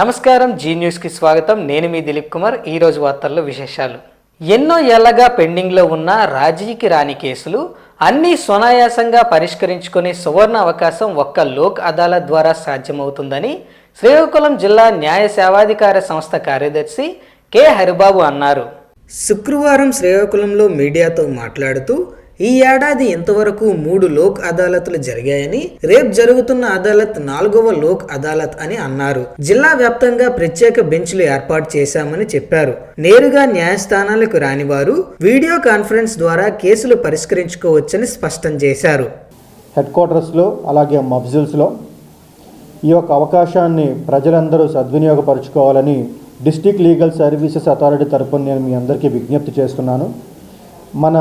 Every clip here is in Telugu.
నమస్కారం, జీ న్యూస్కి స్వాగతం. నేను మీ దిలీప్ కుమార్. ఈరోజు వార్తల్లో విశేషాలు. ఎన్నో ఏళ్లగా పెండింగ్లో ఉన్న రాజీకి రాని కేసులు అన్నీ సునాయాసంగా పరిష్కరించుకునే సువర్ణ అవకాశం ఒక్క లోక్ అదాలత్ ద్వారా సాధ్యమవుతుందని శ్రీకాకుళం జిల్లా న్యాయ సేవాధికార సంస్థ కార్యదర్శి కె హరిబాబు అన్నారు. శుక్రవారం శ్రీకాకుళంలో మీడియాతో మాట్లాడుతూ ఈ ఏడాది ఇంతవరకు 3 లోక్ అదాలత్లు జరిగాయని, రేపు జరుగుతున్న అదాలత్ 4వ లోక్ అదాలత్ అని అన్నారు. జిల్లా వ్యాప్తంగా ప్రత్యేక బెంచ్లు ఏర్పాటు చేశామని చెప్పారు. నేరుగా న్యాయస్థానాలకు రాని వారు వీడియో కాన్ఫరెన్స్ ద్వారా కేసులు పరిష్కరించుకోవచ్చని స్పష్టం చేశారు. హెడ్ క్వార్టర్స్లో అలాగే మఫ్జిల్స్లో ఈ యొక్క అవకాశాన్ని ప్రజలందరూ సద్వినియోగపరచుకోవాలని డిస్ట్రిక్ట్ లీగల్ సర్వీసెస్ అథారిటీ తరపున నేను మీ అందరికీ విజ్ఞప్తి చేస్తున్నాను. మన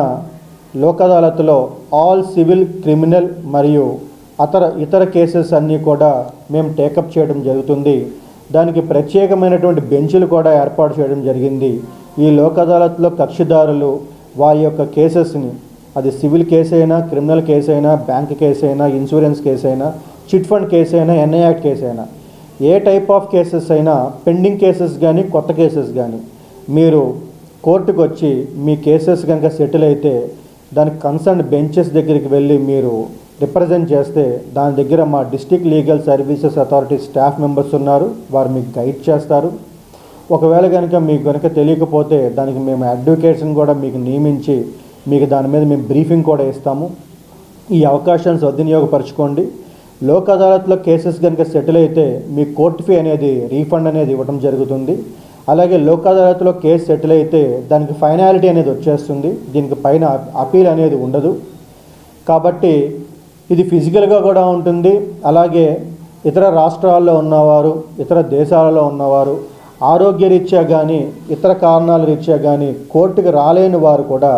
లోక్ అదాలత్లో ఆల్ సివిల్, క్రిమినల్ మరియు ఇతర కేసెస్ అన్నీ కూడా మేము టేకప్ చేయడం జరుగుతుంది. దానికి ప్రత్యేకమైనటువంటి బెంచ్లు కూడా ఏర్పాటు చేయడం జరిగింది. ఈ లోక్ అదాలత్లో కక్షిదారులు వారి యొక్క కేసెస్ని, అది సివిల్ కేసు అయినా, క్రిమినల్ కేసు అయినా, బ్యాంక్ కేసు అయినా, ఇన్సూరెన్స్ కేసు అయినా, చిట్ ఫండ్ కేసు అయినా, ఎన్ఐ యాక్ట్ కేసు అయినా, ఏ టైప్ ఆఫ్ కేసెస్ అయినా, పెండింగ్ కేసెస్ కానీ కొత్త కేసెస్ కానీ మీరు కోర్టుకు వచ్చి మీ కేసెస్ కనుక సెటిల్ అయితే దానికి కన్సర్న్ బెంచెస్ దగ్గరికి వెళ్ళి మీరు రిప్రజెంట్ చేస్తే దాని దగ్గర మా district legal services authority staff members ఉన్నారు. వారు మీకు గైడ్ చేస్తారు. ఒకవేళ కనుక మీకు కనుక తెలియకపోతే దానికి మేము అడ్వకేట్స్ని కూడా మీకు నియమించి మీకు దాని మీద మేము బ్రీఫింగ్ కూడా ఇస్తాము. ఈ అవకాశాన్ని సద్వినియోగపరచుకోండి. లోక్ అదాలత్లో కేసెస్ కనుక సెటిల్ అయితే మీ కోర్టు ఫీ అనేది రీఫండ్ అనేది ఇవ్వడం జరుగుతుంది. అలాగే లోక్ అదాలత్లో కేసు సెటిల్ అయితే దానికి ఫైనాలిటీ అనేది వచ్చేస్తుంది. దీనికి పైన అపీల్ అనేది ఉండదు. కాబట్టి ఇది ఫిజికల్గా కూడా ఉంటుంది. అలాగే ఇతర రాష్ట్రాల్లో ఉన్నవారు, ఇతర దేశాలలో ఉన్నవారు, ఆరోగ్యరీత్యా కానీ ఇతర కారణాల రీత్యా కానీ కోర్టుకు రాలేని వారు కూడా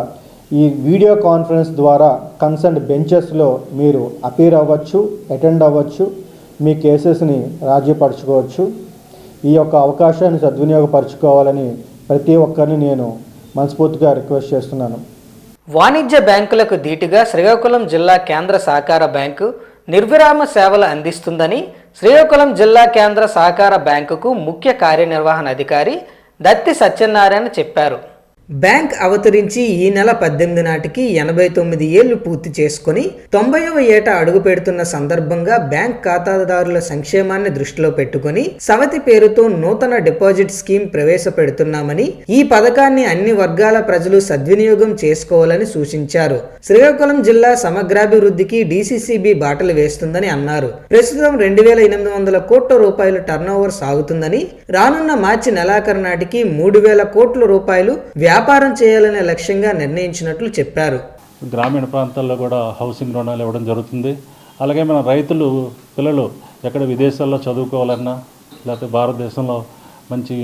ఈ వీడియో కాన్ఫరెన్స్ ద్వారా కన్సర్న్ బెంచెస్లో మీరు అపీర్ అవ్వచ్చు, అటెండ్ అవ్వచ్చు, మీ కేసెస్ని రాజీపరచుకోవచ్చు. ఈ యొక్క అవకాశాన్ని సద్వినియోగపరచుకోవాలని ప్రతి ఒక్కరిని నేను మనస్ఫూర్తిగా రిక్వెస్ట్ చేస్తున్నాను. వాణిజ్య బ్యాంకులకు ధీటుగా శ్రీకాకుళం జిల్లా కేంద్ర సహకార బ్యాంకు నిర్విరామ సేవలు అందిస్తుందని శ్రీకాకుళం జిల్లా కేంద్ర సహకార బ్యాంకుకు ముఖ్య కార్యనిర్వహణ అధికారి దత్తి సత్యనారాయణ చెప్పారు. బ్యాంక్ అవతరించి ఈ నెల 18 నాటికి 89 ఏళ్లు పూర్తి చేసుకుని 90వ ఏట అడుగు పెడుతున్న సందర్భంగా బ్యాంక్ ఖాతాదారుల సంక్షేమాన్ని దృష్టిలో పెట్టుకుని సవతి పేరుతో నూతన డిపాజిట్ స్కీమ్ ప్రవేశపెడుతున్నామని, ఈ పథకాన్ని అన్ని వర్గాల ప్రజలు సద్వినియోగం చేసుకోవాలని సూచించారు. శ్రీకాకుళం జిల్లా సమగ్రాభివృద్ధికి డీసీసీబీ బాటలు వేస్తుందని అన్నారు. ప్రస్తుతం 2800 కోట్ల రూపాయల టర్నోవర్ సాగుతుందని, రానున్న మార్చి నెలాఖరు నాటికి 3000 కోట్ల రూపాయలు వ్యాపారం చేయాలనే లక్ష్యంగా నిర్ణయించినట్లు చెప్పారు. గ్రామీణ ప్రాంతాల్లో కూడా హౌసింగ్ రుణాలు ఇవ్వడం జరుగుతుంది. అలాగే మన రైతులు పిల్లలు ఎక్కడ విదేశాల్లో చదువుకోవాలన్నా, లేకపోతే భారతదేశంలో మంచి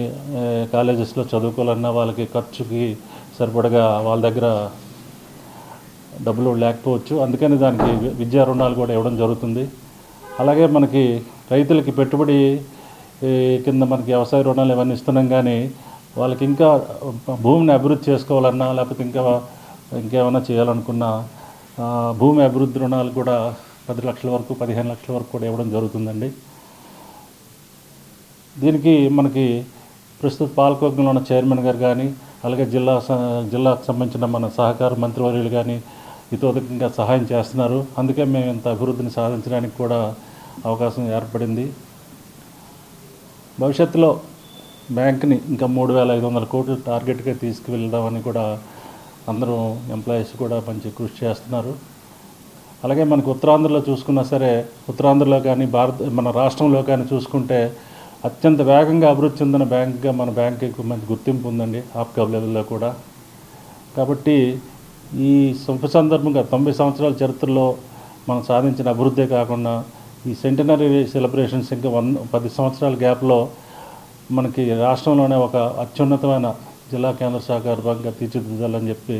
కాలేజెస్లో చదువుకోవాలన్నా వాళ్ళకి ఖర్చుకి సరిపడగా వాళ్ళ దగ్గర డబ్బులు లేకపోవచ్చు. అందుకని దానికి విద్యా రుణాలు కూడా ఇవ్వడం జరుగుతుంది. అలాగే మనకి రైతులకి పెట్టుబడి కింద మనకి వ్యవసాయ రుణాలు ఇవన్నీ ఇస్తున్నాం. కానీ వాళ్ళకి ఇంకా భూమిని అభివృద్ధి చేసుకోవాలన్నా, లేకపోతే ఇంకేమైనా చేయాలనుకున్నా భూమి అభివృద్ధి రుణాలు కూడా 10 లక్షల వరకు, 15 లక్షల వరకు కూడా ఇవ్వడం జరుగుతుందండి. దీనికి మనకి ప్రస్తుత పాలకవర్గంలో ఉన్న చైర్మన్ గారు కానీ, అలాగే జిల్లాకు సంబంధించిన మన సహకార మంత్రివర్యులు కానీ ఇతోధికంగా సహాయం చేస్తున్నారు. అందుకే మేము ఇంత అభివృద్ధిని సాధించడానికి కూడా అవకాశం ఏర్పడింది. భవిష్యత్తులో బ్యాంక్ని ఇంకా 3500 కోట్లు టార్గెట్గా తీసుకువెళ్దామని కూడా అందరూ ఎంప్లాయీస్ కూడా మంచి కృషి చేస్తున్నారు. అలాగే మనకు ఉత్తరాంధ్రలో చూసుకున్నా సరే, ఉత్తరాంధ్రలో కానీ మన రాష్ట్రంలో కానీ చూసుకుంటే అత్యంత వేగంగా అభివృద్ధి చెందిన బ్యాంక్గా మన బ్యాంకుకి మంచి గుర్తింపు ఉందండి, ఆప్కాబ్ లెవెల్లో కూడా. కాబట్టి ఈ శుభ సందర్భంగా 90 సంవత్సరాల చరిత్రలో మనం సాధించిన అభివృద్ధే కాకుండా ఈ సెంటనరీ సెలబ్రేషన్స్ ఇంకా 10 సంవత్సరాల గ్యాప్లో మనకి రాష్ట్రంలోనే ఒక అత్యున్నతమైన జిల్లా కేంద్ర సహకార బ్యాంక్గా తీర్చిదిద్దాలని చెప్పి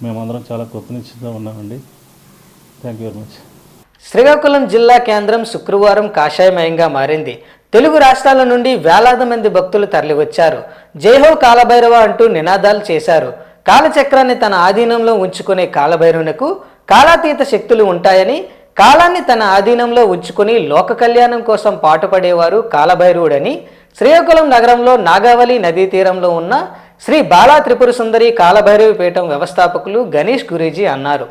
మేమందరం చాలా కృతజ్ఞతగా ఉన్నామండి. Thank you very much. Srikakulam జిల్లా కేంద్రం శుక్రవారం కాషాయమయంగా మారింది. తెలుగు రాష్ట్రాల నుండి వేలాది మంది భక్తులు తరలివచ్చారు. జైహో కాలభైరవ అంటూ నినాదాలు చేశారు. కాలచక్రాన్ని తన ఆధీనంలో ఉంచుకునే కాలభైరవునకు కాలాతీత శక్తులు ఉంటాయని, కాలాన్ని తన ఆధీనంలో ఉంచుకుని లోక కళ్యాణం కోసం పాటుపడేవారు కాలభైరవుడని శ్రీకాకుళం నగరంలో నాగావళి నదీ తీరంలో ఉన్న శ్రీ బాలా త్రిపుర సుందరి కాలభైరవి పీఠం వ్యవస్థాపకులు గణేష్ గురూజీ అన్నారు.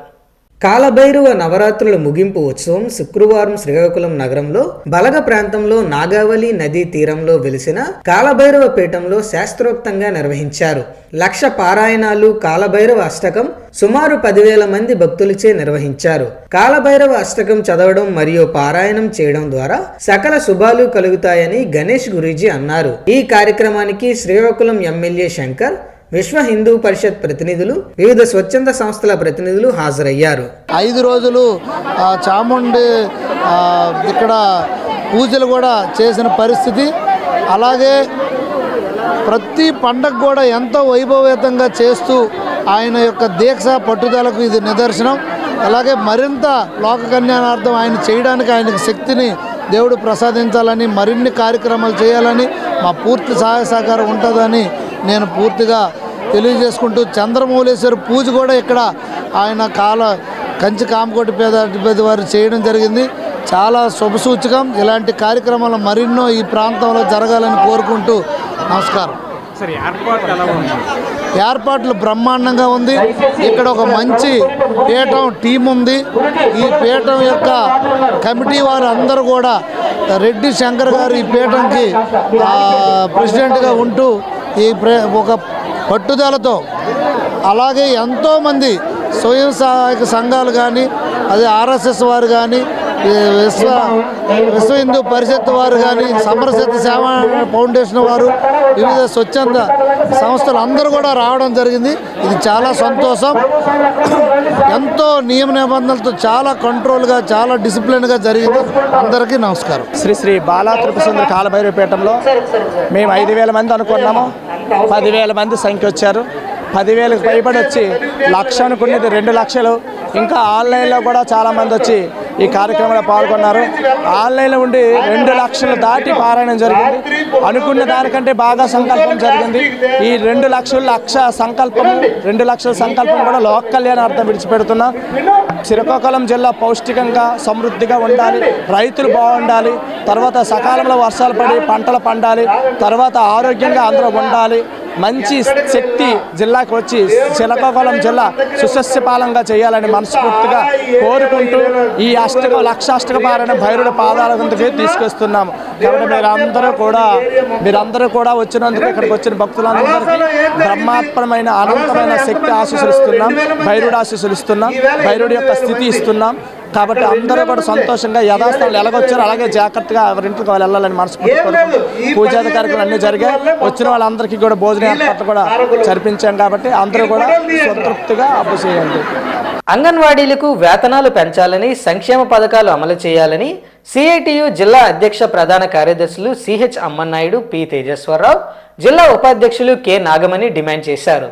కాలభైరవ నవరాత్రుల ముగింపు ఉత్సవం శుక్రవారం శ్రీకాకుళం నగరంలో బలగ ప్రాంతంలో నాగావళి నదీ తీరంలో వెలిసిన కాలభైరవ పీఠంలో శాస్త్రోక్తంగా నిర్వహించారు. 1,00,000 పారాయణాలు, కాలభైరవ అష్టకం సుమారు 10,000 మంది భక్తులచే నిర్వహించారు. కాలభైరవ అష్టకం చదవడం మరియు పారాయణం చేయడం ద్వారా సకల శుభాలు కలుగుతాయని గణేష్ గురూజీ అన్నారు. ఈ కార్యక్రమానికి శ్రీకాకుళం ఎమ్మెల్యే శంకర్, విశ్వ హిందూ పరిషత్ ప్రతినిధులు, వివిధ స్వచ్ఛంద సంస్థల ప్రతినిధులు హాజరయ్యారు. 5 రోజులు చాముండి ఇక్కడ పూజలు కూడా చేసిన పరిస్థితి. అలాగే ప్రతి పండగ కూడా ఎంతో వైభవేతంగా చేస్తూ ఆయన యొక్క దీక్ష పట్టుదలకు ఇది నిదర్శనం. అలాగే మరింత లోక కళ్యాణార్థం ఆయన చేయడానికి ఆయనకు శక్తిని దేవుడు ప్రసాదించాలని, మరిన్ని కార్యక్రమాలు చేయాలని మా పూర్తి సహాయ సహకారం ఉంటుందని నేను పూర్తిగా తెలియజేసుకుంటూ, చంద్రమౌళేశ్వర పూజ కూడా ఇక్కడ ఆయన కంచి కామకోటి పేద వారు చేయడం జరిగింది. చాలా శుభసూచకం. ఇలాంటి కార్యక్రమాలు మరెన్నో ఈ ప్రాంతంలో జరగాలని కోరుకుంటూ నమస్కారం. ఏర్పాట్లు బ్రహ్మాండంగా ఉంది. ఇక్కడ ఒక మంచి పీఠం టీం ఉంది. ఈ పీఠం యొక్క కమిటీ వారు అందరూ కూడా రెడ్డి శంకర్ గారు ఈ పీఠంకి ప్రెసిడెంట్గా ఉంటూ ఒక పట్టుదలతో, అలాగే ఎంతోమంది స్వయం సహాయక సంఘాలు కానీ, అదే ఆర్ఎస్ఎస్ వారు కానీ, విశ్వ హిందూ పరిషత్ వారు కానీ, సమరశక్తి సేవా ఫౌండేషన్ వారు, వివిధ స్వచ్ఛంద సంస్థలు అందరూ కూడా రావడం జరిగింది. ఇది చాలా సంతోషం. ఎంతో నియమ నిబంధనలతో చాలా కంట్రోల్గా, చాలా డిసిప్లిన్గా జరిగింది. అందరికీ నమస్కారం. శ్రీ బాలా త్రిపుర సుందరి కాలభైరవ పీఠంలో మేము 5,000 మంది అనుకున్నాము. 10,000 మంది సంఖ్య వచ్చారు. 10,000కు పైబడి వచ్చి 1,00,000 అనుకునేది 2,00,000. ఇంకా ఆన్లైన్లో కూడా చాలామంది వచ్చి ఈ కార్యక్రమంలో పాల్గొన్నారు. ఆన్లైన్లో ఉండి 2,00,000 దాటి పారాయణం జరిగింది. అనుకున్న దానికంటే బాగా సంకల్పం జరిగింది. ఈ 2,00,000 సంకల్పం 2,00,000 సంకల్పం కూడా లోక కళ్యాణార్థం విడిచిపెడుతున్నాం. శ్రీకాకుళం జిల్లా పౌష్టికంగా సమృద్ధిగా ఉండాలి, రైతులు బాగుండాలి, తర్వాత సకాలంలో వర్షాలు పడి పంటలు పండాలి, తర్వాత ఆరోగ్యంగా అందరూ ఉండాలి, మంచి శక్తి జిల్లాకు వచ్చి శ్రీకాకుళం జిల్లా సుసస్యపాలంగా చేయాలని మనస్ఫూర్తిగా కోరుకుంటూ ఈ 1,00,000 అష్టక పారాయణ భైరుడి పాదాల ముందుకే తీసుకొస్తున్నాము. కాబట్టి మీరందరూ కూడా వచ్చినందుకు, ఇక్కడికి వచ్చిన భక్తులందరికీ బ్రహ్మాత్మమైన అనంతమైన శక్తి ఆశీస్సులు ఇస్తున్నాం, భైరుడు ఆశీస్సులు ఇస్తున్నాం, భైరుడి యొక్క స్థితి ఇస్తున్నాం. కాబట్టి అందరూ కూడా సంతోషంగా యథాస్థానాలు ఎలాగొచ్చారో అలాగే జాగ్రత్తగా ఎవరింటికి వాళ్ళు వెళ్ళాలని మనస్ఫూర్తి కోరుకుంటూ పూజాది కార్యక్రమాలు అన్నీ జరిగాయి. వచ్చిన వాళ్ళందరికీ కూడా భోజన ఏర్పాట్లు కూడా జరిపించాం. కాబట్టి అందరూ కూడా సంతృప్తిగా అప్పు చేయండి. అంగన్వాడీలకు వేతనాలు పెంచాలని, సంక్షేమ పథకాలు అమలు చేయాలని సిఐటియు జిల్లా అధ్యక్ష ప్రధాన కార్యదర్శులు సిహెచ్ అమ్మన్నాయుడు, పి తేజేశ్వరరావు, జిల్లా ఉపాధ్యక్షులు కె నాగమణి డిమాండ్ చేశారు.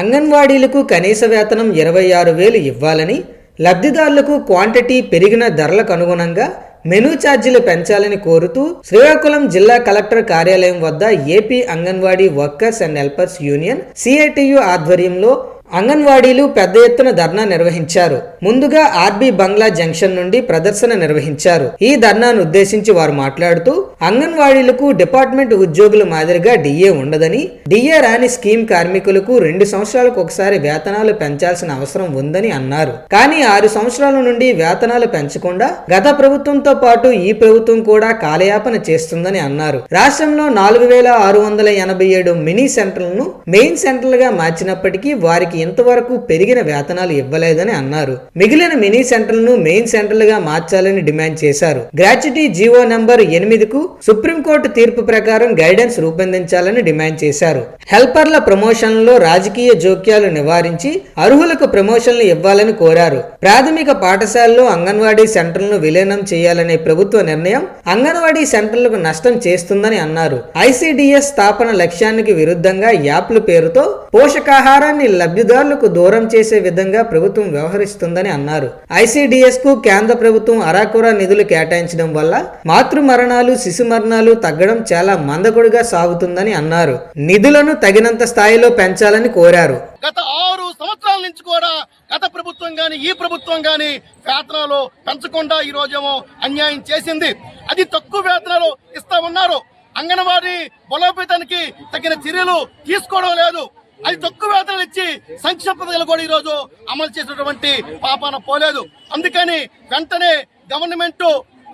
అంగన్వాడీలకు కనీస వేతనం 26,000 ఇవ్వాలని, లబ్ధిదారులకు క్వాంటిటీ పెరిగిన ధరలకు అనుగుణంగా మెనూ ఛార్జీలు పెంచాలని కోరుతూ శ్రీకాకుళం జిల్లా కలెక్టర్ కార్యాలయం వద్ద AP anganwadi workers and helpers union CITU ఆధ్వర్యంలో అంగన్వాడీలు పెద్ద ఎత్తున ధర్నా నిర్వహించారు. ముందుగా ఆర్బీ బంగ్లా జంక్షన్ నుండి ప్రదర్శన నిర్వహించారు. ఈ ధర్నాను ఉద్దేశించి వారు మాట్లాడుతూ అంగన్వాడీలకు డిపార్ట్మెంట్ ఉద్యోగుల మాదిరిగా డిఏ ఉండదని, డిఏ రాని స్కీమ్ కార్మికులకు 2 సంవత్సరాలకు ఒకసారి వేతనాలు పెంచాల్సిన అవసరం ఉందని అన్నారు. కానీ 6 సంవత్సరాల నుండి వేతనాలు పెంచకుండా గత ప్రభుత్వంతో పాటు ఈ ప్రభుత్వం కూడా కాలయాపన చేస్తుందని అన్నారు. రాష్ట్రంలో 4,687 మినీ సెంటర్లను మెయిన్ సెంటర్లుగా మార్చినప్పటికీ వారికి ఇంతవరకు పెరిగిన వేతనాలు ఇవ్వలేదని అన్నారు. మిగిలిన మినీ సెంటర్లను మెయిన్ సెంటర్లుగా మార్చాలని డిమాండ్ చేశారు. గ్రాట్యుటీ జీవో నంబర్ 8కు సుప్రీంకోర్టు తీర్పు ప్రకారం గైడెన్స్ రూపొందించాలని డిమాండ్ చేశారు. హెల్పర్ల ప్రమోషన్లలో రాజకీయ జోక్యాలు నివారించి అర్హులకు ప్రమోషన్లు ఇవ్వాలని కోరారు. ప్రాథమిక పాఠశాలలో అంగన్వాడీ సెంటర్లను విలీనం చేయాలనే ప్రభుత్వ నిర్ణయం అంగన్వాడీ సెంటర్లకు నష్టం చేస్తుందని అన్నారు. ఐసిడిఎస్ స్థాపన లక్ష్యానికి విరుద్ధంగా యాప్ల పేరుతో పోషకాహారాన్ని లబ్ధిదారులకు దూరం చేసే విధంగా ప్రభుత్వం వ్యవహరిస్తుందని అన్నారు. ఐసిడిఎస్ కు కేంద్ర ప్రభుత్వం అరాకొరా నిధులు కేటాయించడం వల్ల మాతృ మరణాలు, శిశు మరణాలు తగ్గడం చాలా మందకొడిగా సాగుతుందని అన్నారు. నిధులను తగినంత స్థాయిలో పెంచాలని కోరారు. గత 6 సంవత్సరాల నుంచి కూడా గత ప్రభుత్వం గాని ఈ ప్రభుత్వం గాని వేతనాలు పెంచకుండా ఈ రోజేమో అన్యాయం చేసింది. అది తక్కువ వేతనాలు ఇస్తా ఉన్నారు. అంగన్వాడీ బలోపేతానికి తగిన చర్యలు తీసుకోవడం లేదు. అది తక్కువ వేతనాలు ఇచ్చి సంక్షేమ పథకాలు కూడా ఈరోజు అమలు చేసినటువంటి పాపాన పోలేదు. అందుకని వెంటనే గవర్నమెంట్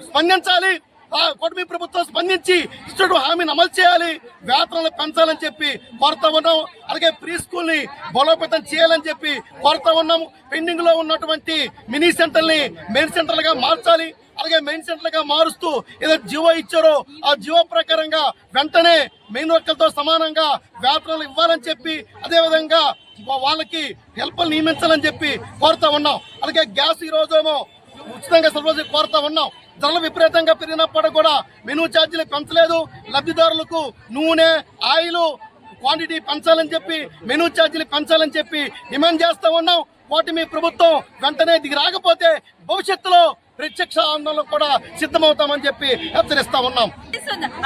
స్పందించాలి, కూటమి ప్రభుత్వం స్పందించి ఇచ్చిన హామీని అమలు చేయాలి, వేతనాలు పెంచాలని చెప్పి కోరుతా ఉన్నాం. అలాగే ప్రీ స్కూల్ ని బలోపేతం చేయాలని చెప్పి కోరుతా ఉన్నాము. పెండింగ్ లో ఉన్నటువంటి మినీ సెంటర్ని మెయిన్ సెంటర్లుగా మార్చాలి. అలాగే మెయిన్ సెంటర్లుగా మారుస్తూ ఏదైతే జీవో ఇచ్చారో ఆ జీవో ప్రకారంగా వెంటనే మెయిన్ వర్కర్లతో సమానంగా వేతనాలు ఇవ్వాలని చెప్పి, అదేవిధంగా వాళ్ళకి హెల్పర్లు నియమించాలని చెప్పి కోరుతా ఉన్నాం. అలాగే గ్యాస్ ఈ రోజేమో ఉచితంగా సర్వీస్ కోరుతా ఉన్నాం. ధరలు విపరీతంగా పెరిగినప్పుడు కూడా మెనూ ఛార్జీలు పెంచలేదు. లబ్ధిదారులకు నూనె, ఆయిల్ క్వాంటిటీ పెంచాలని చెప్పి, మెనూ ఛార్జీలు పెంచాలని చెప్పి డిమాండ్ చేస్తా ఉన్నాం. కూటమి ప్రభుత్వం వెంటనే దిగి రాకపోతే భవిష్యత్తులో ప్రత్యక్ష ఆందోళన కూడా సిద్ధమవుతామని చెప్పి హెచ్చరిస్తా ఉన్నాం.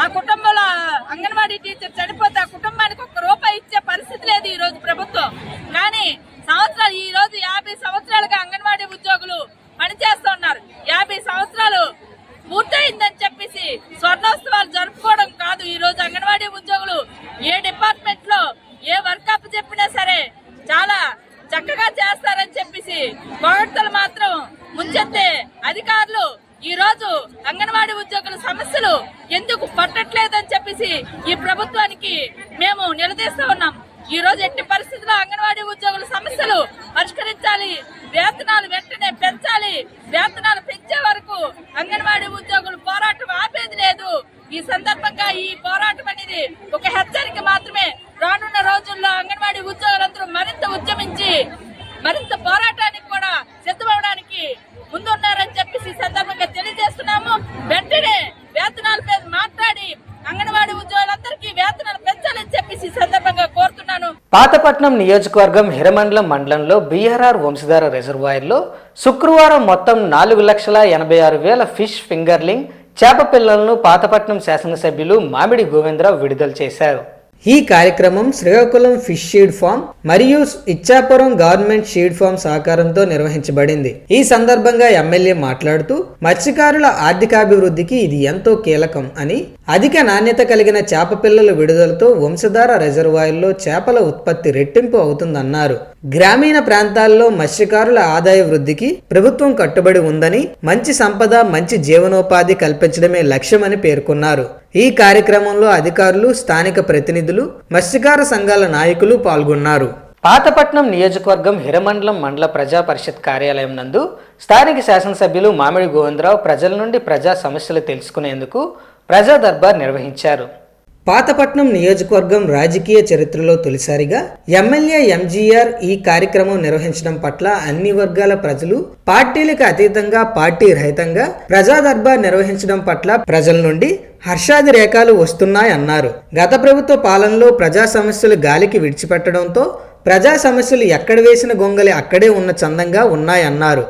ఆ కుటుంబంలో అంగన్వాడీ టీచర్ చనిపోతే ఆ కుటుంబానికి ₹1 ఇచ్చే పరిస్థితి లేదు ఈ రోజు ప్రభుత్వం. కానీ సంవత్సరాలు ఈ రోజు 50 సంవత్సరాలుగా అంగన్వాడీ ఉద్యోగులు పనిచేస్తున్నారు. 50 సంవత్సరాలు పూర్తయిందని చెప్పేసి స్వర్ణోత్సవాలు జరుపుకోవడం కాదు. ఈ రోజు అంగన్వాడీ ఉద్యోగులు ఏ డిపార్ట్మెంట్ లో ఏ వర్క్ అప్ చెప్పినా సరే చాలా చక్కగా చేస్తారని చెప్పేసి పొగడ్తలు మాత్రం ముంచెత్తే అధికారులు ఈ రోజు అంగన్వాడీ ఉద్యోగుల సమస్యలు ఎందుకు పట్టట్లేదని చెప్పేసి ఈ ప్రభుత్వానికి మేము నిలదీస్తూ ఉన్నాం. ఈ రోజు ఎట్టి పరిస్థితుల్లో అంగన్వాడీ ఉద్యోగుల సమస్యలు పరిష్కరించాలి, వేతనాలు వెంటనే పెంచాలి. వేతనాలు పెంచే వరకు అంగన్వాడీ ఉద్యోగులు పోరాటం ఆపేది లేదు. ఈ సందర్భంగా ఈ పోరాటం అనేది ఒక హెచ్చరిక మాత్రమే. రానున్న రోజుల్లో అంగన్వాడీ ఉద్యోగులందరూ మరింత ఉద్యమించి మరింత పోరాటానికి కూడా సిద్ధమవడానికి ముందున్నారని చెప్పేసి ఈ సందర్భంగా తెలియజేస్తున్నాము. వెంటనే వేతనాలపై మాట్లాడి అంగన్వాడీ ఉద్యోగులందరికీ వేతనాలు పెంచాలని చెప్పేసి ఈ సందర్భంగా కోరుతున్నాను. పాతపట్నం నియోజకవర్గం హిరమండలం మండలంలో బీఆర్ఆర్ వంశధార రిజర్వాయర్లో శుక్రవారం మొత్తం 4,86,000 ఫిష్ ఫింగర్లింగ్ చేప పిల్లలను పాతపట్నం శాసనసభ్యులు మామిడి గోవిందరావు విడుదల చేశారు. ఈ కార్యక్రమం శ్రీకాకుళం ఫిష్ షీడ్ ఫామ్ మరియు ఇచ్చాపురం గవర్నమెంట్ షీడ్ ఫామ్ సహకారంతో నిర్వహించబడింది. ఈ సందర్భంగా ఎమ్మెల్యే మాట్లాడుతూ మత్స్యకారుల ఆర్థికాభివృద్ధికి ఇది ఎంతో కీలకం అని, అధిక నాణ్యత కలిగిన చేప పిల్లల విడుదలతో వంశధార రిజర్వాయర్లో చేపల ఉత్పత్తి రెట్టింపు అవుతుందన్నారు. గ్రామీణ ప్రాంతాల్లో మత్స్యకారుల ఆదాయ వృద్ధికి ప్రభుత్వం కట్టుబడి ఉందని, మంచి సంపద, మంచి జీవనోపాధి కల్పించడమే లక్ష్యమని పేర్కొన్నారు. ఈ కార్యక్రమంలో అధికారులు, స్థానిక ప్రతినిధులు, మత్స్యకార సంఘాల నాయకులు పాల్గొన్నారు. పాతపట్నం నియోజకవర్గం హిరమండలం మండల ప్రజా పరిషత్ కార్యాలయం నందు స్థానిక శాసనసభ్యులు మామిడి గోవిందరావు ప్రజల నుండి ప్రజా సమస్యలు తెలుసుకునేందుకు ప్రజా దర్బార్ నిర్వహించారు. పాతపట్నం నియోజకవర్గం రాజకీయ చరిత్రలో తొలిసారిగా ఎమ్మెల్యే ఎంజీఆర్ ఈ కార్యక్రమం నిర్వహించడం పట్ల అన్ని వర్గాల ప్రజలు పార్టీలకు అతీతంగా, పార్టీ రహితంగా ప్రజా దర్బార్ నిర్వహించడం పట్ల ప్రజల నుండి హర్షాతిరేకాలు వస్తున్నాయన్నారు. గత ప్రభుత్వ పాలనలో ప్రజా సమస్యలు గాలికి విడిచిపెట్టడంతో ప్రజా సమస్యలు ఎక్కడ వేసిన గొంగలి అక్కడే ఉన్న చందంగా ఉన్నాయన్నారు.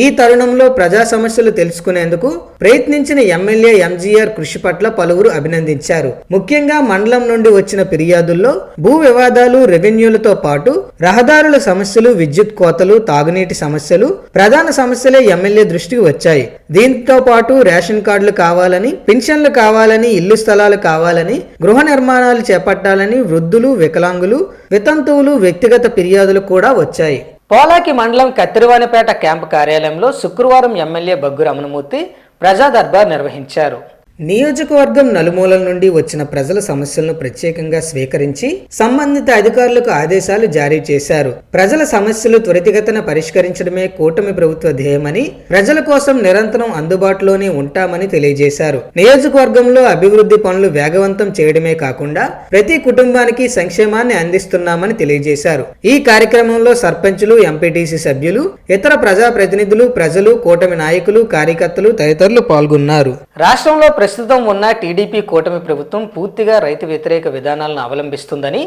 ఈ తరుణంలో ప్రజా సమస్యలు తెలుసుకునేందుకు ప్రయత్నించిన ఎమ్మెల్యే ఎంజీఆర్ కృషి పట్ల పలువురు అభినందించారు. ముఖ్యంగా మండలం నుండి వచ్చిన ఫిర్యాదుల్లో భూ వివాదాలు, రెవెన్యూలతో పాటు రహదారుల సమస్యలు, విద్యుత్ కోతలు, తాగునీటి సమస్యలు ప్రధాన సమస్యలే ఎమ్మెల్యే దృష్టికి వచ్చాయి. దీంతో పాటు రేషన్ కార్డులు కావాలని, పెన్షన్లు కావాలని, ఇల్లు స్థలాలు కావాలని, గృహ నిర్మాణాలు చేపట్టాలని, వృద్ధులు, వికలాంగులు, వితంతువులు వ్యక్తిగత ఫిర్యాదులు కూడా వచ్చాయి. పోలాకి మండలం కత్తిరివానిపేట క్యాంపు కార్యాలయంలో శుక్రవారం ఎమ్మెల్యే బగ్గు రమణమూర్తి ప్రజా దర్బార్ నిర్వహించారు. నియోజకవర్గం నలుమూలల నుండి వచ్చిన ప్రజల సమస్యలను ప్రత్యేకంగా స్వీకరించి సంబంధిత అధికారులకు ఆదేశాలు జారీ చేశారు. ప్రజల సమస్యలు త్వరితగతిన పరిష్కరించడమే కూటమి ప్రభుత్వ ధ్యేయమని, ప్రజల కోసం నిరంతరం అందుబాటులోనే ఉంటామని తెలియజేశారు. నియోజకవర్గంలో అభివృద్ధి పనులు వేగవంతం చేయడమే కాకుండా ప్రతి కుటుంబానికి సంక్షేమాన్ని అందిస్తున్నామని తెలియజేశారు. ఈ కార్యక్రమంలో సర్పంచులు, ఎంపీటీసీ సభ్యులు, ఇతర ప్రజాప్రతినిధులు, ప్రజలు, కూటమి నాయకులు, కార్యకర్తలు తదితరులు పాల్గొన్నారు. రాష్ట్రంలో ప్రస్తుతం ఉన్న టీడీపీ కూటమి ప్రభుత్వం పూర్తిగా రైతు వ్యతిరేక విధానాలను అవలంబిస్తుందని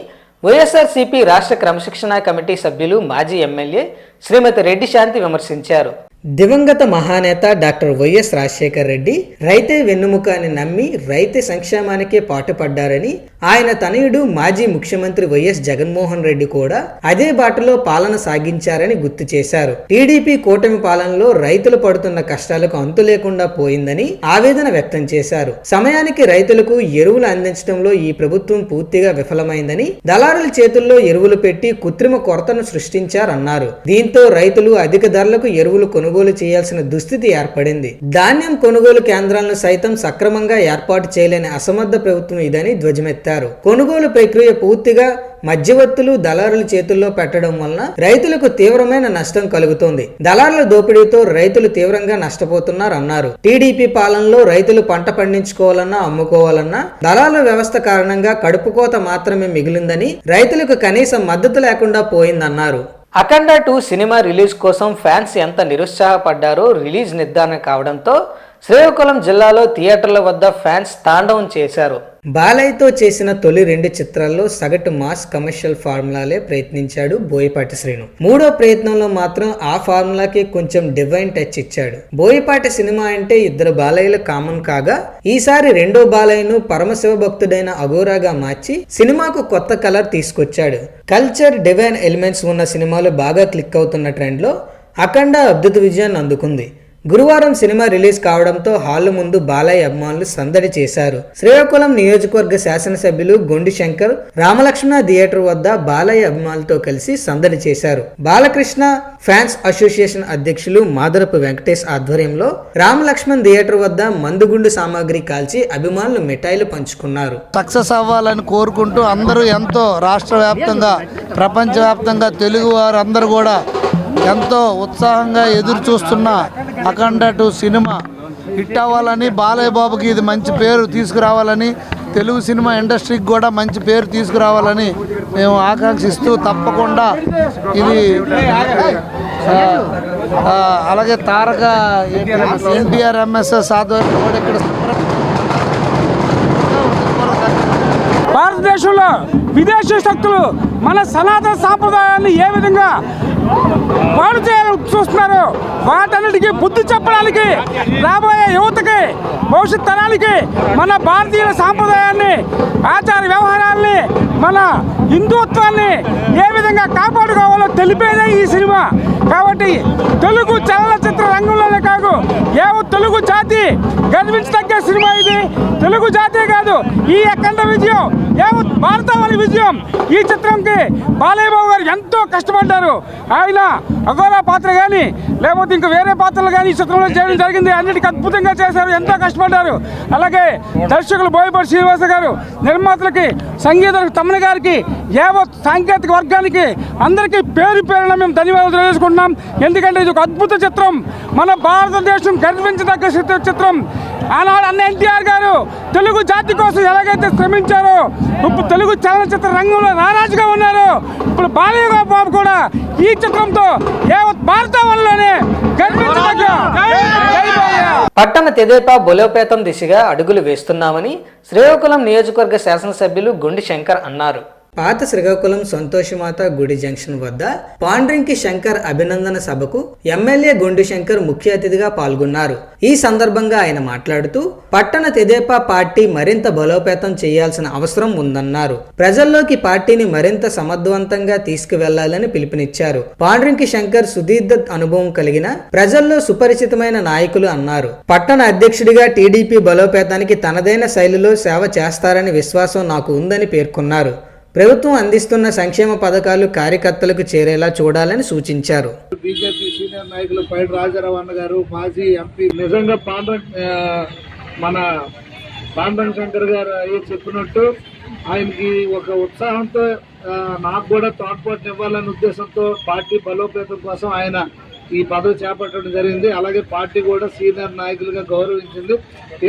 వైఎస్ఆర్సీపీ రాష్ట్ర క్రమశిక్షణ కమిటీ సభ్యులు, మాజీ ఎమ్మెల్యే శ్రీమతి రెడ్డి శాంతి విమర్శించారు. దివంగత మహానేత డాక్టర్ వైఎస్ రాజశేఖర్ రెడ్డి రైతే వెన్నుముక అని నమ్మి రైతు సంక్షేమానికే పాటుపడ్డారని, ఆయన తనయుడు మాజీ ముఖ్యమంత్రి వైఎస్ జగన్మోహన్ రెడ్డి కూడా అదే బాటలో పాలన సాగించారని గుర్తు చేశారు. టీడీపీ కూటమి పాలనలో రైతులు పడుతున్న కష్టాలకు అంతు లేకుండా పోయిందని ఆవేదన వ్యక్తం చేశారు. సమయానికి రైతులకు ఎరువులు అందించడంలో ఈ ప్రభుత్వం పూర్తిగా విఫలమైందని, దళారుల చేతుల్లో ఎరువులు పెట్టి కృత్రిమ కొరతను సృష్టించారన్నారు. దీంతో రైతులు అధిక ధరలకు ఎరువులు కొనుగోలు చేయాల్సిన దుస్థితి ఏర్పడింది. ధాన్యం కొనుగోలు కేంద్రాలను సైతం సక్రమంగా ఏర్పాటు చేయలేని అసమర్థ ప్రభుత్వం ఇదని ధ్వజమెత్తారు. కొనుగోలు ప్రక్రియ పూర్తిగా మధ్యవర్తులు, దళారుల చేతుల్లో పెట్టడం వలన రైతులకు తీవ్రమైన నష్టం కలుగుతోంది. దళారుల దోపిడీతో రైతులు తీవ్రంగా నష్టపోతున్నారన్నారు. టీడీపీ పాలనలో రైతులు పంట పండించుకోవాలన్నా, అమ్ముకోవాలన్నా దళారుల వ్యవస్థ కారణంగా కడుపుకోత మాత్రమే మిగిలిందని, రైతులకు కనీసం మద్దతు లేకుండా పోయిందన్నారు. అఖండ 2 సినిమా రిలీజ్ కోసం ఫ్యాన్స్ ఎంత నిరుత్సాహపడ్డారో రిలీజ్ నిర్ధారణ కావడంతో శ్రీకాకుళం జిల్లాలో థియేటర్ల వద్ద ఫ్యాన్స్ తాండవం చేశారు. బాలయ్యతో చేసిన తొలి 2 చిత్రాల్లో సగటు మాస్ కమర్షియల్ ఫార్ములాలే ప్రయత్నించాడు బోయపాటి శ్రీను. మూడో ప్రయత్నంలో మాత్రం ఆ ఫార్ములాకి కొంచెం డివైన్ టచ్ ఇచ్చాడు. బోయపాటి సినిమా అంటే 2 బాలయ్యలు కామన్ కాగా, ఈసారి రెండో బాలయ్యను పరమశివ భక్తుడైన అఘోరాగా మార్చి సినిమాకు కొత్త కలర్ తీసుకొచ్చాడు. కల్చర్, డివైన్ ఎలిమెంట్స్ ఉన్న సినిమాలు బాగా క్లిక్ అవుతున్న ట్రెండ్లో అఖండ అద్భుత విజయాన్ని అందుకుంది. గురువారం సినిమా రిలీజ్ కావడంతో హాల్ ముందు బాలయ్య అభిమానులు సందడి చేశారు. శ్రీకాకుళం నియోజకవర్గ శాసనసభ్యులు గొండి శంకర్ రామలక్ష్మణ థియేటర్ వద్ద బాలయ్య అభిమానులతో కలిసి సందడి చేశారు. బాలకృష్ణ ఫ్యాన్స్ అసోసియేషన్ అధ్యక్షులు మాదరపు వెంకటేష్ ఆధ్వర్యంలో రామలక్ష్మణ్ థియేటర్ వద్ద మందుగుండు సామాగ్రి కాల్చి అభిమానులు మిఠాయిలు పంచుకున్నారు. సక్సెస్ అవ్వాలని కోరుకుంటూ అందరూ ఎంతో రాష్ట్ర వ్యాప్తంగా, ప్రపంచవ్యాప్తంగా తెలుగు వారు అందరూ కూడా ఎంతో ఉత్సాహంగా ఎదురు చూస్తున్న అఖండ 2 సినిమా హిట్ అవ్వాలని, బాలయ్య బాబుకి ఇది మంచి పేరు తీసుకురావాలని, తెలుగు సినిమా ఇండస్ట్రీకి కూడా మంచి పేరు తీసుకురావాలని మేము ఆకాంక్షిస్తూ, తప్పకుండా ఇది అలాగే తారక ఎన్టీఆర్ ఎంఎస్ఎస్ ఆధ్వర్యంలో కూడా ఇక్కడ భారతదేశంలో విదేశీ శక్తులు మన సనాతన సాంప్రదాయాన్ని ఏ విధంగా పాడు చేయాలని చూస్తున్నారు, వాటన్నిటికీ బుద్ధి చెప్పడానికి, రాబోయే యువతకి, భవిష్యత్ తరానికి మన భారతీయ సాంప్రదాయాన్ని, ఆచార వ్యవహారాల్ని, మన హిందుత్వాన్ని ఏ విధంగా కాపాడుకోవాలో తెలిపేదే ఈ సినిమా. కాబట్టి తెలుగు చలనచిత్ర రంగంలోనే కాదు, తెలుగు జాతి గర్వించదగ్గ సినిమా ఇది. తెలుగు జాతే కాదు, ఈ అఖండ విజయం భారతావని విజయం. ఈ చిత్రంకి బాలయ్య బాబు గారు ఎంతో కష్టపడ్డారు. ఆయన అఘోరా పాత్ర కానీ, లేకపోతే ఇంకా వేరే పాత్రలు కానీ ఈ చిత్రంలో చేయడం జరిగింది. అన్నిటికీ అద్భుతంగా చేశారు, ఎంతో కష్టపడ్డారు. అలాగే దర్శకులు బోయపాటి శ్రీనివాస గారు, నిర్మాతలకి, సంగీత తమ్మని గారికి, యావత్ సాంకేతిక వర్గానికి అందరికీ పేరు పేరున మేము ధన్యవాదాలు తెలియజేసుకుంటున్నాం. ఎందుకంటే ఇది ఒక అద్భుత చిత్రం, మన భారతదేశం గర్వించదగ్గ చిత్రం. ఆనాడు అన్న ఎన్టీఆర్ గారు తెలుగు జాతి కోసం ఎలాగైతే శ్రమించారో, ఇప్పుడు తెలుగు చలనచిత్ర రంగంలో రారాజుగా ఉన్నారు. ఇప్పుడు బాలయ్య బాబు కూడా ఈ చిత్రంతో యావత్ భారతవనిలోనే గర్వించదగ్గ. పట్టణ తెదేపా బలోపేతం దిశగా అడుగులు వేస్తున్నామని శ్రీకాకుళం నియోజకవర్గ శాసనసభ్యులు గొండి శంకర్ అన్నారు. పాత శ్రీకాకుళం సంతోషమాత గుడి జంక్షన్ వద్ద పాండ్రింకి శంకర్ అభినందన సభకు ఎమ్మెల్యే గొండి శంకర్ ముఖ్య అతిథిగా పాల్గొన్నారు. ఈ సందర్భంగా ఆయన మాట్లాడుతూ పట్టణ తెదేపా పార్టీ మరింత బలోపేతం చేయాల్సిన అవసరం ఉందన్నారు. ప్రజల్లోకి పార్టీని మరింత సమర్థవంతంగా తీసుకువెళ్లాలని పిలుపునిచ్చారు. పాండ్రింకి శంకర్ సుదీర్ఘ అనుభవం కలిగిన, ప్రజల్లో సుపరిచితమైన నాయకులు అన్నారు. పట్టణ అధ్యక్షుడిగా టీడీపీ బలోపేతానికి తనదైన శైలిలో సేవ చేస్తారని విశ్వాసం నాకు ఉందని పేర్కొన్నారు. ప్రభుత్వం అందిస్తున్న సంక్షేమ పథకాలు కార్యకర్తలకు చేరేలా చూడాలని సూచించారు. బీజేపీ సీనియర్ నాయకులు పైడి రాజారావు అన్న గారు, మాజీ ఎంపీ, నిజంగా మన పాండ్రంగ శంకర్ గారు చెప్పినట్టు ఆయనకి ఒక ఉత్సాహంతో నాకు కూడా తోడ్పాటు ఇవ్వాలనే ఉద్దేశంతో పార్టీ బలోపేతం కోసం ఆయన ఈ పదవి చేపట్టడం జరిగింది. అలాగే పార్టీ కూడా సీనియర్ నాయకులుగా గౌరవించింది.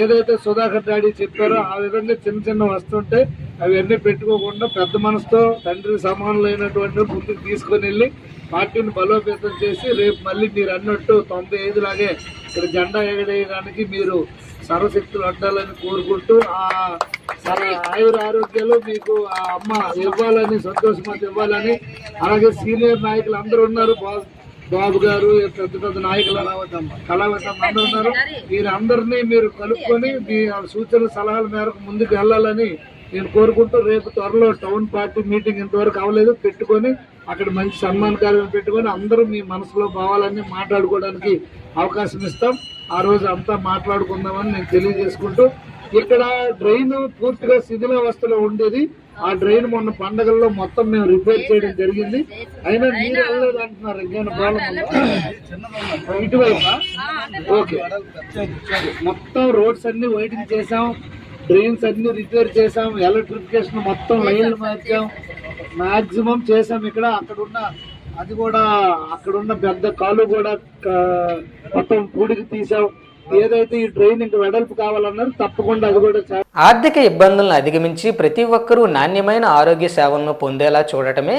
ఏదైతే సుధాకర్ డాడీ చెప్పారో ఆ విధంగా చిన్న చిన్న వస్తుంటే అవన్నీ పెట్టుకోకుండా పెద్ద మనసుతో తండ్రి సమానులైనటువంటి ముందుకు తీసుకొని వెళ్ళి పార్టీని బలోపేతం చేసి రేపు మళ్ళీ మీరు అన్నట్టు 95 లాగే ఇక్కడ జెండా ఎగరేయడానికి మీరు సర్వశక్తులు అడ్డాలని కోరుకుంటూ, ఆ ఆయుర ఆరోగ్యాలు మీకు ఆ అమ్మ ఇవ్వాలని, సంతోషమాత ఇవ్వాలని, అలాగే సీనియర్ నాయకులు అందరూ ఉన్నారు, బాబు గారు పెద్ద పెద్ద నాయకులు కళావితం అందరూ ఉన్నారు. వీరందరినీ మీరు కలుపుకొని మీ సూచనల సలహాల మేరకు ముందుకు వెళ్ళాలని నేను కోరుకుంటూ రేపు త్వరలో టౌన్ పార్టీ మీటింగ్ ఇంతవరకు అవ్వలేదు, పెట్టుకొని అక్కడ మంచి సన్మాన కార్యక్రమం పెట్టుకొని అందరూ మీ మనసులో భావాలన్నీ మాట్లాడుకోవడానికి అవకాశం ఇస్తాం. ఆ రోజు అంతా మాట్లాడుకుందామని నేను తెలియజేసుకుంటూ, ఇక్కడ డ్రైన్ పూర్తిగా శిథిలావస్థలో ఉండేది. ఆ డ్రైన్ మొన్న పండగల్లో మొత్తం మేము రిపేర్ చేయడం జరిగింది. అయినా నీరు వెళ్ళలేదు అంటున్నారు. ఇంకేమైనా ప్రాబ్లం ఉందా? ఇటువైపా? ఓకే, మొత్తం రోడ్స్ అన్ని వైడింగ్ చేసాం, డ్రైన్స్ అన్ని రిపేర్ చేసాం, ఎలక్ట్రిఫికేషన్ మొత్తం లైన్లు మార్చాం, మాక్సిమం చేసాం. ఇక్కడ అక్కడున్న పెద్ద కాలు కూడా మొత్తం పూడికి తీసాం. ఏదైతే ఈ డ్రైన్ ఇంకా వెడల్పు కావాలన్నారు తప్పకుండా అది కూడా. ఆర్థిక ఇబ్బందులను అధిగమించి ప్రతి ఒక్కరూ నాణ్యమైన ఆరోగ్య సేవలను పొందేలా చూడటమే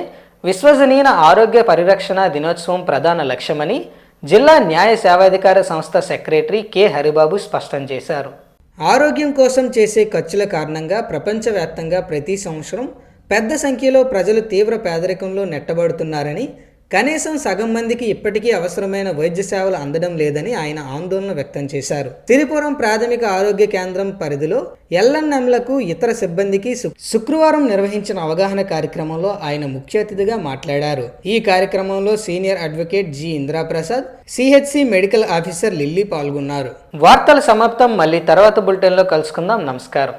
విశ్వసనీయ ఆరోగ్య పరిరక్షణ దినోత్సవం ప్రధాన లక్ష్యమని జిల్లా న్యాయ సేవాధికార సంస్థ సెక్రటరీ కె హరిబాబు స్పష్టం చేశారు. ఆరోగ్యం కోసం చేసే ఖర్చుల కారణంగా ప్రపంచవ్యాప్తంగా ప్రతి సంవత్సరం పెద్ద సంఖ్యలో ప్రజలు తీవ్ర పేదరికంలో నెట్టబడుతున్నారని, కనీసం సగం మందికి ఇప్పటికీ అవసరమైన వైద్య సేవలు అందడం లేదని ఆయన ఆందోళన వ్యక్తం చేశారు. సిరిపురం ప్రాథమిక ఆరోగ్య కేంద్రం పరిధిలో ఎల్ఎన్ఎంలకు ఇతర సిబ్బందికి శుక్రవారం నిర్వహించిన అవగాహన కార్యక్రమంలో ఆయన ముఖ్య అతిథిగా మాట్లాడారు. ఈ కార్యక్రమంలో senior advocate G Indraprasad, CHC medical officer Lilly పాల్గొన్నారు. వార్తల సమాప్తం. మళ్ళీ తర్వాత బులెటిన్లో కలుసుకుందాం. నమస్కారం.